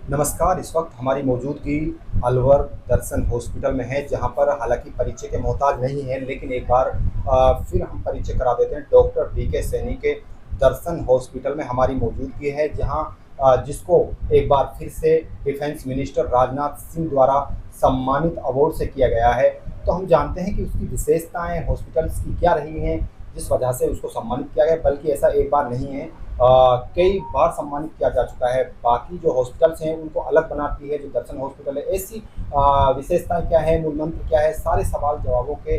नमस्कार। इस वक्त हमारी मौजूदगी अलवर दर्शन हॉस्पिटल में है, जहां पर हालांकि परिचय के मोहताज नहीं है, लेकिन एक बार फिर हम परिचय करा देते हैं। डॉक्टर बीके सैनी के दर्शन हॉस्पिटल में हमारी मौजूदगी है, जहां जिसको एक बार फिर से डिफेंस मिनिस्टर राजनाथ सिंह द्वारा सम्मानित अवार्ड से किया गया है। तो हम जानते हैं कि उसकी विशेषताएं हॉस्पिटल्स की क्या रही हैं, जिस वजह से उसको सम्मानित किया गया। बल्कि ऐसा एक बार नहीं है, कई बार सम्मानित किया जा चुका है। बाकी जो हॉस्पिटल्स हैं उनको अलग बनाती है जो दर्शन हॉस्पिटल है। ऐसी विशेषताएं क्या है, मूल मंत्र क्या है, सारे सवाल जवाबों के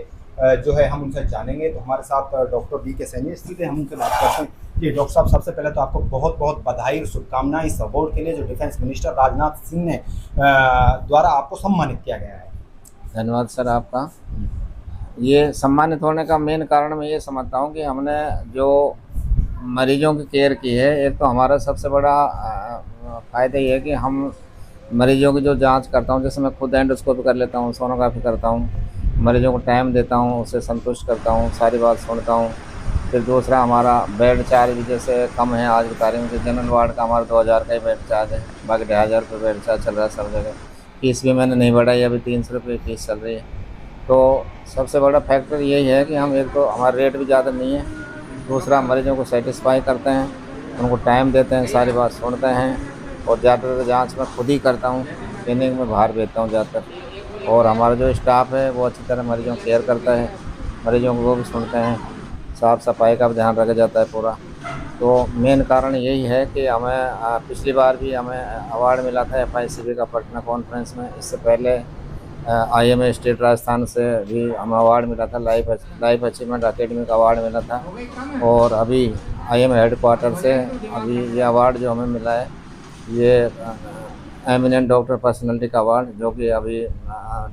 जो है हम उनसे जानेंगे। तो हमारे साथ डॉक्टर बी के सैनी, इसलिए हम उनसे बात करते हैं। जी डॉक्टर साहब, सबसे पहले तो आपको बहुत बहुत बधाई और शुभकामनाएं इस अवार्ड के लिए जो डिफेंस मिनिस्टर राजनाथ सिंह ने द्वारा आपको सम्मानित किया गया है। धन्यवाद सर आपका। ये सम्मानित होने का मेन कारण मैं ये समझता हूँ कि हमने जो मरीजों की केयर की है, एक तो हमारा सबसे बड़ा फ़ायदा ये है कि हम मरीजों की जो जांच करता हूँ, जैसे मैं खुद एंडोस्कोपी कर लेता हूँ, सोनोग्राफी करता हूँ, मरीजों को टाइम देता हूँ, उससे संतुष्ट करता हूँ, सारी बात सुनता हूँ। फिर दूसरा, हमारा बेड चार्ज जैसे कम है, आज बता रही हूँ कि जनरल वार्ड का हमारा 2000 का ही बेड चार्ज है, बाकी 2500 रुपये बेड चार्ज चल रहा है सब जगह। फीस भी मैंने नहीं बढ़ाई, अभी 300 रुपये फीस चल रही है। तो सबसे बड़ा फैक्टर यही है कि हम, एक तो हमारा रेट भी ज़्यादा नहीं है, दूसरा मरीजों को सेटिस्फाई करते हैं, उनको टाइम देते हैं, सारी बात सुनते हैं। और ज़्यादातर जांच मैं खुद ही करता हूँ, क्लिनिक में बाहर भेजता हूँ ज़्यादातर। और हमारा जो स्टाफ है वो अच्छी तरह मरीजों को केयर करता है, मरीजों को वो भी सुनते हैं, साफ़ सफाई का भी ध्यान रखा जाता है पूरा। तो मेन कारण यही है कि हमें पिछली बार भी हमें अवार्ड मिला था FICB का पटना कॉन्फ्रेंस में। इससे पहले IMA स्टेट राजस्थान से भी हमें अवार्ड मिला था, लाइफ अचीवमेंट अकेडमी का अवार्ड मिला था। और अभी IMA हेडक्वार्टर से अभी ये अवार्ड जो हमें मिला है, ये एमिनेंट डॉक्टर पर्सनैलिटी का अवार्ड, जो कि अभी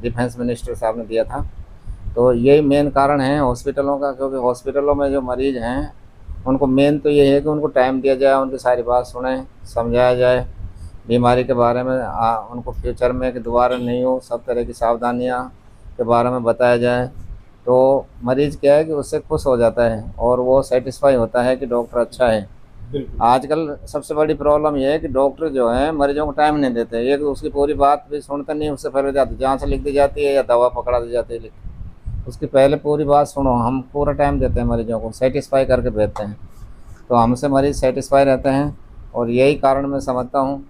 डिफेंस मिनिस्टर साहब ने दिया था। तो यही मेन कारण है हॉस्पिटलों का, क्योंकि हॉस्पिटलों में जो मरीज़ हैं उनको मेन तो ये है कि उनको टाइम दिया जाए, उनकी सारी बात सुने, समझाया जाए बीमारी के बारे में, उनको फ्यूचर में कि दोबारा नहीं हो, सब तरह की सावधानियां के बारे में बताया जाए। तो मरीज़ क्या है कि उससे खुश हो जाता है और वो सेटिस्फाई होता है कि डॉक्टर अच्छा है। बिल्कुल। आजकल सबसे बड़ी प्रॉब्लम ये है कि डॉक्टर जो है मरीजों को टाइम नहीं देते, एक उसकी पूरी बात भी सुनते नहीं, उससे पहले जाते जाँच लिख दी जाती है या दवा पकड़ा दी जाती है लिख, उसकी पहले पूरी बात सुनो। हम पूरा टाइम देते हैं मरीजों को, सेटिस्फाई करके भेजते हैं, तो हमसे मरीज़ सेटिस्फाई रहते हैं। और यही कारण मैं समझता हूँ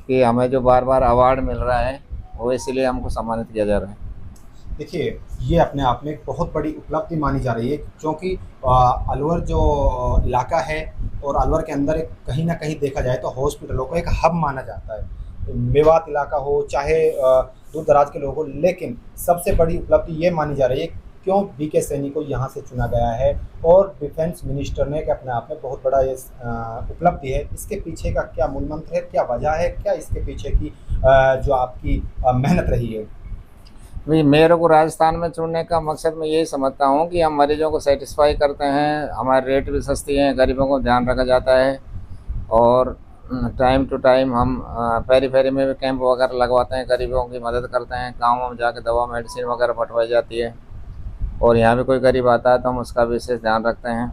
कि हमें जो बार बार अवार्ड मिल रहा है वो इसीलिए हमको सम्मानित किया जा रहा है। देखिए, ये अपने आप में एक बहुत बड़ी उपलब्धि मानी जा रही है, क्योंकि अलवर जो इलाका है, और अलवर के अंदर एक कहीं न कहीं देखा जाए तो हॉस्पिटलों को एक हब माना जाता है। मेवात इलाका हो, चाहे दूर-दराज के लोग हों, लेकिन सबसे बड़ी उपलब्धि ये मानी जा रही है, क्यों बीके सैनी को यहाँ से चुना गया है। और डिफेंस मिनिस्टर ने, कि अपने आप में बहुत बड़ा ये उपलब्धि है। इसके पीछे का क्या मूल मंत्र है, क्या वजह है, क्या इसके पीछे की जो आपकी मेहनत रही है? भाई, मेरे को राजस्थान में चुनने का मकसद मैं यही समझता हूँ कि हम मरीजों को सेटिस्फाई करते हैं, हमारे रेट भी सस्ती हैं, गरीबों को ध्यान रखा जाता है। और टाइम टू टाइम हम पेरी फेरी में भी कैंप वगैरह लगवाते हैं, गरीबों की मदद करते हैं, गाँव में जाके दवा मेडिसिन वगैरह बंटवाई जाती है। और यहाँ भी कोई गरीब आता है तो हम उसका विशेष ध्यान रखते हैं,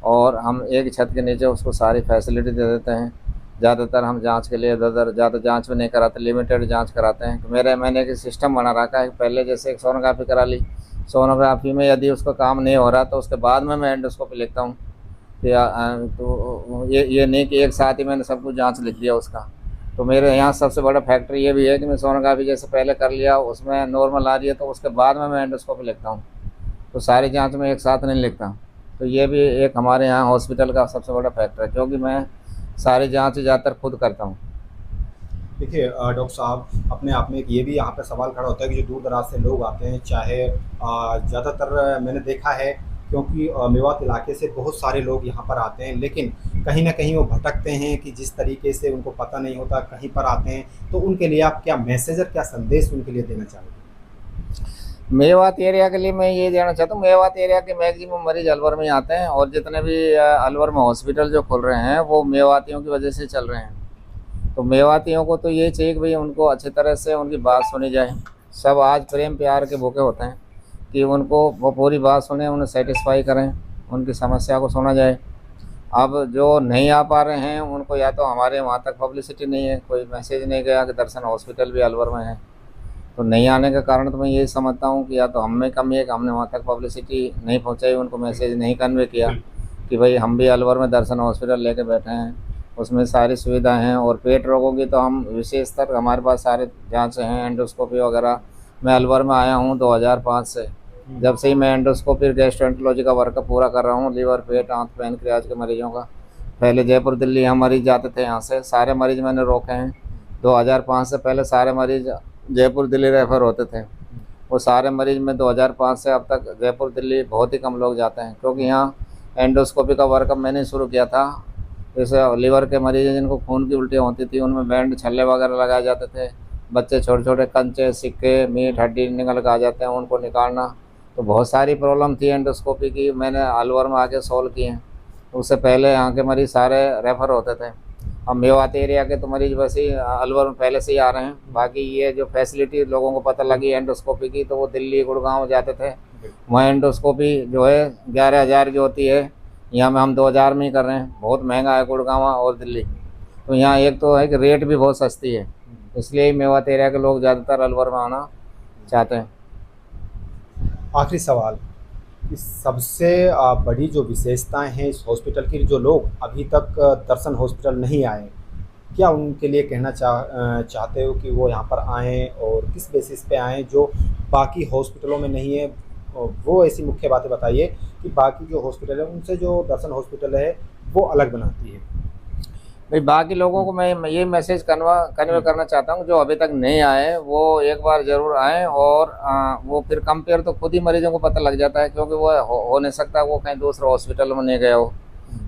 और हम एक छत के नीचे उसको सारी फैसिलिटी दे देते हैं। ज़्यादातर हम जांच के लिए इधर ज़्यादा जांच भी नहीं कराते, लिमिटेड जांच कराते हैं। मैंने एक सिस्टम बना रखा है, पहले जैसे एक सोनोग्राफी करा ली, सोनोग्राफी में यदि उसका काम नहीं हो रहा तो उसके बाद में मैं एंडोस्कोपी लिखता हूँ। तो ये नहीं कि एक साथ ही मैंने सब कुछ जाँच लिख दिया उसका। तो मेरे यहाँ सबसे बड़ा फैक्टर ये भी है कि मैं सोनोग्राफी जैसे पहले कर लिया, उसमें नॉर्मल आ रही है तो उसके बाद में मैं एंडोस्कोपी लिखता हूँ। तो सारी जाँच में एक साथ नहीं लिखता। तो ये भी एक हमारे यहाँ हॉस्पिटल का सबसे बड़ा फैक्टर है, क्योंकि मैं सारी जाँच ज़्यादातर खुद करता हूँ। देखिए डॉक्टर साहब, अपने आप में एक ये भी यहाँ पे सवाल खड़ा होता है कि जो दूर दराज से लोग आते हैं, चाहे ज़्यादातर मैंने देखा है, क्योंकि मेवात इलाके से बहुत सारे लोग यहाँ पर आते हैं, लेकिन कहीं ना कहीं वो भटकते हैं कि जिस तरीके से उनको पता नहीं होता कहीं पर आते हैं। तो उनके लिए आप क्या मैसेज और क्या संदेश उनके लिए देना चाहोगे? मेवात एरिया के लिए मैं ये देना चाहता हूँ, मेवात एरिया के मैक्सिमम मरीज अलवर में ही आते हैं, और जितने भी अलवर में हॉस्पिटल जो खुल रहे हैं वो मेवातियों की वजह से चल रहे हैं। तो मेवातियों को तो ये चाहिए कि भाई उनको अच्छी तरह से उनकी बात सुनी जाए। सब आज प्रेम प्यार के भूखे होते हैं कि उनको वो पूरी बात सुने, उन्हें सेटिस्फाई करें, उनकी समस्या को सुना जाए। अब जो नहीं आ पा रहे हैं उनको या तो हमारे वहाँ तक पब्लिसिटी नहीं है, कोई मैसेज नहीं गया कि दर्शन हॉस्पिटल भी अलवर में है, तो नहीं आने का कारण तो मैं यही समझता हूँ कि या तो हम में कमी है कि हमने वहाँ तक पब्लिसिटी नहीं पहुँचाई, उनको मैसेज नहीं कन्वे किया कि भाई हम भी अलवर में दर्शन हॉस्पिटल लेके बैठे हैं, उसमें सारी सुविधाएं हैं। और पेट रोगों की तो हम विशेषतर हमारे पास सारे जांच हैं, एंडोस्कोपी वगैरह। मैं अलवर में आया हूँ 2005 से, जब से ही मैं एंडोस्कोपी गैस्ट्रोएंटरोलॉजी का वर्क पूरा कर रहा हूँ, लीवर, पेट, आंत, पैनक्रियाज के मरीजों का। पहले जयपुर दिल्ली हम मरीज जाते थे, यहाँ से सारे मरीज मैंने रोके हैं। 2005 से पहले सारे मरीज जयपुर दिल्ली रेफर होते थे, वो सारे मरीज में 2005 से अब तक जयपुर दिल्ली बहुत ही कम लोग जाते हैं, क्योंकि यहाँ एंडोस्कोपी का वर्क मैंने शुरू किया था। जैसे लीवर के मरीज हैं जिनको खून की उल्टियाँ होती थी, उनमें बैंड छल्ले वगैरह लगाए जाते थे। बच्चे छोटे छोटे कंचे, सिक्के, मीट, हड्डी निकल के आ जाते हैं, उनको निकालना। तो बहुत सारी प्रॉब्लम थी एंडोस्कोपी की, मैंने अलवर में आके सॉल्व की हैं। उससे पहले यहाँ के मरीज सारे रेफ़र होते थे। अब मेवात एरिया के तो मरीज वैसे ही अलवर में पहले से ही आ रहे हैं। बाकी ये जो फैसिलिटी लोगों को पता लगी एंडोस्कोपी की, तो वो दिल्ली, गुड़गांव जाते थे। वहाँ एंडोस्कोपी जो है 11,000 की होती है, यहाँ में हम 2,000 में ही कर रहे हैं। बहुत महंगा है गुड़गांव और दिल्ली। तो यहाँ एक तो है कि रेट भी बहुत सस्ती है, इसलिए मेवात एरिया के लोग ज़्यादातर अलवर में आना चाहते हैं। आखिरी सवाल, इस सबसे बड़ी जो विशेषताएं हैं इस हॉस्पिटल की, जो लोग अभी तक दर्शन हॉस्पिटल नहीं आए, क्या उनके लिए कहना चाहते हो कि वो यहाँ पर आएँ और किस बेसिस पे आएँ जो बाकी हॉस्पिटलों में नहीं है? और वो ऐसी मुख्य बातें बताइए कि बाकी जो हॉस्पिटल है उनसे जो दर्शन हॉस्पिटल है वो अलग बनाती है। भाई बाकी लोगों को मैं ये मैसेज कन्वे करना चाहता हूँ, जो अभी तक नहीं आए वो एक बार ज़रूर आएँ। और वो फिर कंपेयर तो खुद ही मरीजों को पता लग जाता है, क्योंकि वो हो नहीं सकता वो कहीं दूसरे हॉस्पिटल में नहीं गया हो।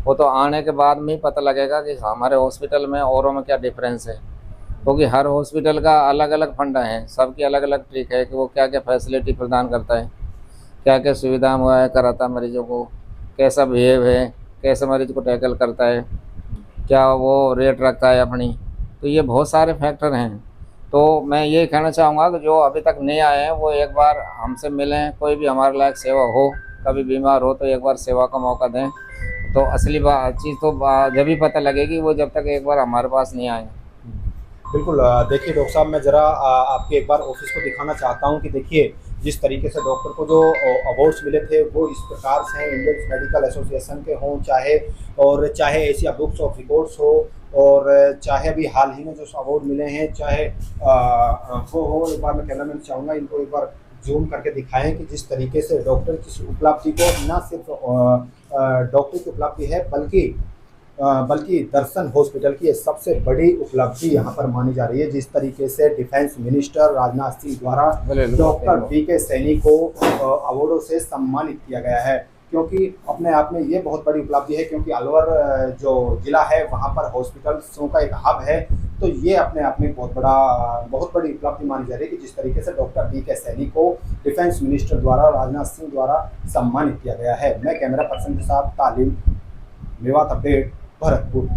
वो तो आने के बाद में ही पता लगेगा कि हमारे हॉस्पिटल में औरों में क्या डिफरेंस है, क्योंकि हर हॉस्पिटल का अलग अलग फंडा है, सबकी अलग अलग ट्रिक है कि वो क्या क्या फैसिलिटी प्रदान करता है, क्या क्या सुविधा मुहैया कराता है मरीजों को, कैसा बिहेव है, कैसे मरीज को टैकल करता है, क्या वो रेट रखता है अपनी। तो ये बहुत सारे फैक्टर हैं। तो मैं ये कहना चाहूँगा कि जो अभी तक नहीं आए हैं वो एक बार हमसे मिलें, कोई भी हमारे लायक सेवा हो, कभी बीमार हो तो एक बार सेवा का मौका दें। तो असली चीज़ तो जब ही पता लगेगी वो, जब तक एक बार हमारे पास नहीं आए। बिल्कुल। देखिए डॉक्टर साहब, मैं ज़रा आपके एक बार ऑफिस को दिखाना चाहता हूँ कि देखिए जिस तरीके से डॉक्टर को जो अवार्ड्स मिले थे वो इस प्रकार से हैं, इंडियन मेडिकल एसोसिएशन के हों चाहे एशिया बुक्स ऑफ रिकॉर्ड्स हो, और चाहे अभी हाल ही में जो अवार्ड मिले हैं, चाहे वो हो। एक बार मैं कहना मैं चाहूँगा इनको एक बार जूम करके दिखाएं कि जिस तरीके से डॉक्टर की उपलब्धि को न सिर्फ डॉक्टर की उपलब्धि है बल्कि दर्शन हॉस्पिटल की ये सबसे बड़ी उपलब्धि यहाँ पर मानी जा रही है। जिस तरीके से डिफेंस मिनिस्टर राजनाथ सिंह द्वारा डॉक्टर बीके सैनी को अवार्डों से सम्मानित किया गया है, क्योंकि अपने आप में ये बहुत बड़ी उपलब्धि है, क्योंकि अलवर जो जिला है वहाँ पर हॉस्पिटल्सों का एक हब है। तो ये अपने आप में बहुत बड़ी उपलब्धि मानी जा रही है कि जिस तरीके से डॉक्टर बीके सैनी को डिफेंस मिनिस्टर द्वारा, राजनाथ सिंह द्वारा सम्मानित किया गया है। मैं कैमरा पर्सन के साथ तालीम, मेवात अपडेट, भरतपुर।